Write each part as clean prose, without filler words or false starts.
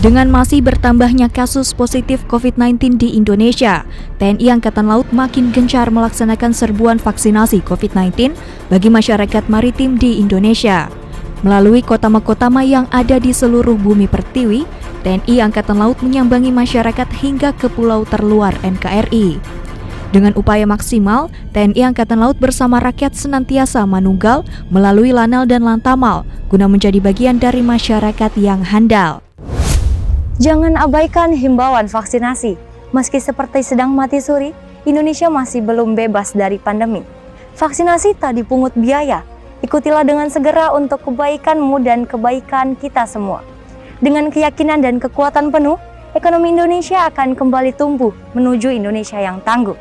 Dengan masih bertambahnya kasus positif COVID-19 di Indonesia, TNI Angkatan Laut makin gencar melaksanakan serbuan vaksinasi COVID-19 bagi masyarakat maritim di Indonesia. Melalui kota-kota yang ada di seluruh bumi pertiwi, TNI Angkatan Laut menyambangi masyarakat hingga ke pulau terluar NKRI. Dengan upaya maksimal, TNI Angkatan Laut bersama rakyat senantiasa manunggal melalui Lanal dan Lantamal guna menjadi bagian dari masyarakat yang handal. Jangan abaikan himbauan vaksinasi. Meski seperti sedang mati suri, Indonesia masih belum bebas dari pandemi. Vaksinasi tak dipungut biaya. Ikutilah dengan segera untuk kebaikanmu dan kebaikan kita semua. Dengan keyakinan dan kekuatan penuh, ekonomi Indonesia akan kembali tumbuh menuju Indonesia yang tangguh.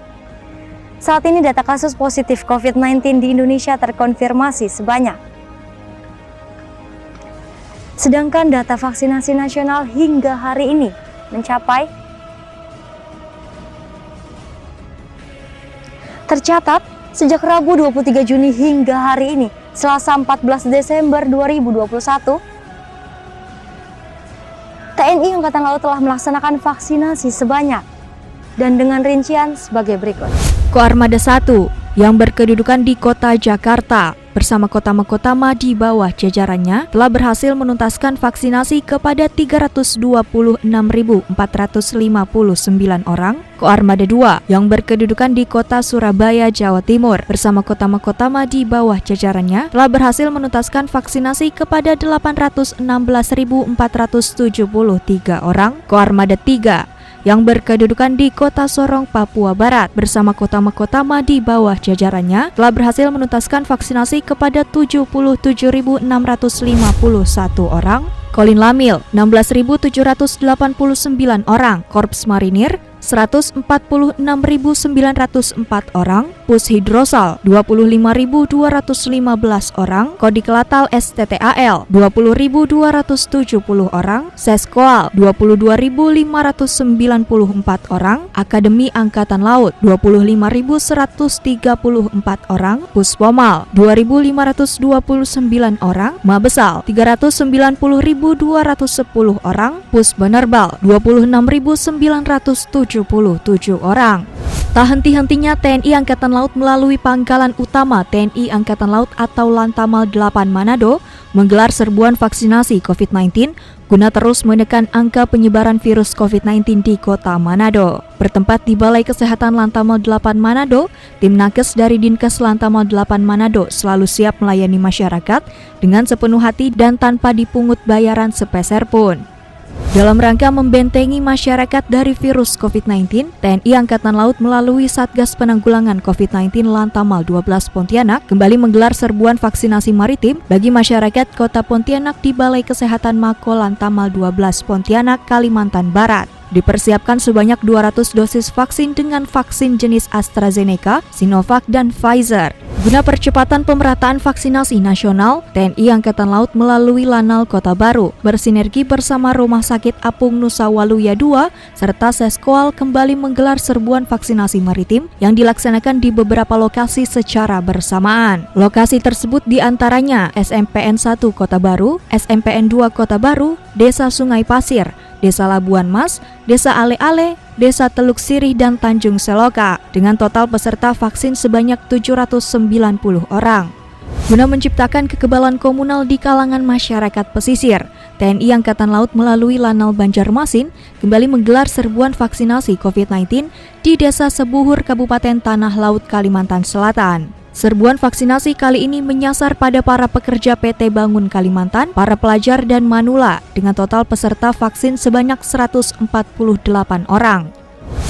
Saat ini data kasus positif COVID-19 di Indonesia terkonfirmasi sebanyak. Sedangkan data vaksinasi nasional hingga hari ini mencapai tercatat sejak Rabu 23 Juni hingga hari ini, Selasa 14 Desember 2021, TNI Angkatan Laut telah melaksanakan vaksinasi sebanyak dan dengan rincian sebagai berikut. Koarmada 1 yang berkedudukan di kota Jakarta bersama kota-kota di bawah jajarannya telah berhasil menuntaskan vaksinasi kepada 326.459 orang. Koarmada 2 yang berkedudukan di kota Surabaya, Jawa Timur bersama kota-kota di bawah jajarannya telah berhasil menuntaskan vaksinasi kepada 816.473 orang. Koarmada 3 yang berkedudukan di kota Sorong, Papua Barat bersama kota-kota di bawah jajarannya telah berhasil menuntaskan vaksinasi kepada 77.651 orang. Kolin Lamil 16.789 orang, Korps Marinir 146.904 orang, Pus Hidrosal 25.215 orang, Kodik Latal STTAL 20.270 orang, Seskoal 22.594 orang, Akademi Angkatan Laut 25.134 orang, Puspomal 2.529 orang, Mabesal 390.210 orang, Pusbenerbal 26.977 orang. Tak henti-hentinya TNI Angkatan Laut melalui Pangkalan Utama TNI Angkatan Laut atau Lantamal 8 Manado menggelar serbuan vaksinasi COVID-19 guna terus menekan angka penyebaran virus COVID-19 di kota Manado. Bertempat di Balai Kesehatan Lantamal 8 Manado, tim nakes dari Dinkes Lantamal 8 Manado selalu siap melayani masyarakat dengan sepenuh hati dan tanpa dipungut bayaran sepeser pun. Dalam rangka membentengi masyarakat dari virus COVID-19, TNI Angkatan Laut melalui Satgas Penanggulangan COVID-19 Lantamal 12 Pontianak kembali menggelar serbuan vaksinasi maritim bagi masyarakat Kota Pontianak di Balai Kesehatan Mako Lantamal 12 Pontianak, Kalimantan Barat. Dipersiapkan sebanyak 200 dosis vaksin dengan vaksin jenis AstraZeneca, Sinovac, dan Pfizer. Guna percepatan pemerataan vaksinasi nasional, TNI Angkatan Laut melalui Lanal Kota Baru bersinergi bersama Rumah Sakit Apung Nusa Waluya II serta Seskoal kembali menggelar serbuan vaksinasi maritim yang dilaksanakan di beberapa lokasi secara bersamaan. Lokasi tersebut diantaranya SMPN 1 Kota Baru, SMPN 2 Kota Baru, Desa Sungai Pasir, Desa Labuan Mas, Desa Ale-Ale, Desa Teluk Sirih, dan Tanjung Seloka dengan total peserta vaksin sebanyak 790 orang. Guna menciptakan kekebalan komunal di kalangan masyarakat pesisir, TNI Angkatan Laut melalui Lanal Banjarmasin kembali menggelar serbuan vaksinasi COVID-19 di Desa Sebuhur, Kabupaten Tanah Laut, Kalimantan Selatan. Serbuan vaksinasi kali ini menyasar pada para pekerja PT Bangun Kalimantan, para pelajar dan manula dengan total peserta vaksin sebanyak 148 orang.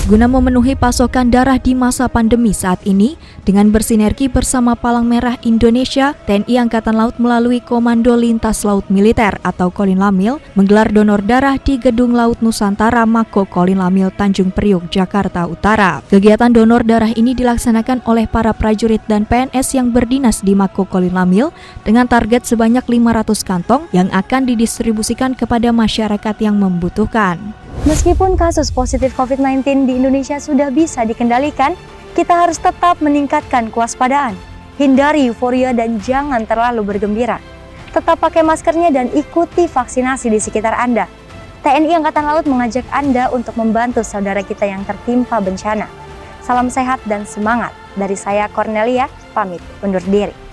Guna memenuhi pasokan darah di masa pandemi saat ini, dengan bersinergi bersama Palang Merah Indonesia, TNI Angkatan Laut melalui Komando Lintas Laut Militer atau Kolin Lamil menggelar donor darah di Gedung Laut Nusantara Mako Kolin Lamil Tanjung Priok, Jakarta Utara. Kegiatan donor darah ini dilaksanakan oleh para prajurit dan PNS yang berdinas di Mako Kolin Lamil dengan target sebanyak 500 kantong yang akan didistribusikan kepada masyarakat yang membutuhkan. Meskipun kasus positif COVID-19 di Indonesia sudah bisa dikendalikan, kita harus tetap meningkatkan kewaspadaan, hindari euforia dan jangan terlalu bergembira. Tetap pakai maskernya dan ikuti vaksinasi di sekitar Anda. TNI Angkatan Laut mengajak Anda untuk membantu saudara kita yang tertimpa bencana. Salam sehat dan semangat. Dari saya Cornelia, pamit undur diri.